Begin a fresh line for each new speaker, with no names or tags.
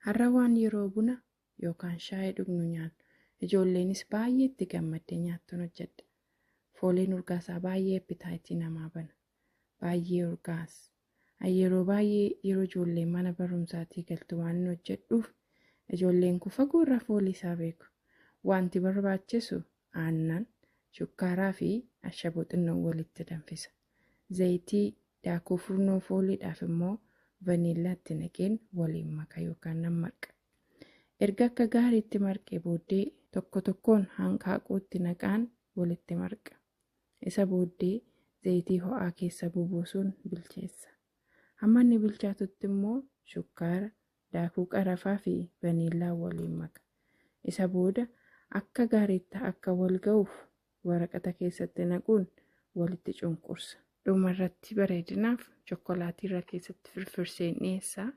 Har'a waan yeroo buna yookaan shaayii dhugnu nyaannu. Ijoolleenis baay'ee itti gammaddee nyaattuun hojjedha. Fooliin urgaasaa baay'ee appitaayitii namaa bana. Baay'ee urgaas. Yeroo baay'ee yeroo ijoolleen mana barumsaatii galtu waan hin hojjedhuuf ijoolleen kun fagoo irraa foolii isaa beeku. Wanti barbaachisu aannan, shukkaaraa fi ashaboo xinnoo walitti danfisa. Zayitii daakuu furnoo fooliidhaaf immoo vaniillaatti naqeen waliin maka yookaan nan marqa. Erga akka gaariitti marqee booddee tokko tokkoon hanqaaquutti naqaan walitti marqa. Isa booddee zayitii ho'aa keessa bubuusuun bilcheessa. Hamma inni bilchaatutti immoo shukkaara, daakuu qarafaa fi vaniillaa waliin maka. Isa booda akka gaariitti akka wal ga'uuf waraqata keessatti naquun walitti cunqursa. Dhumarratti bareedinaaf chokkolaatii irra keessatti firfirseen dhiyeessaa.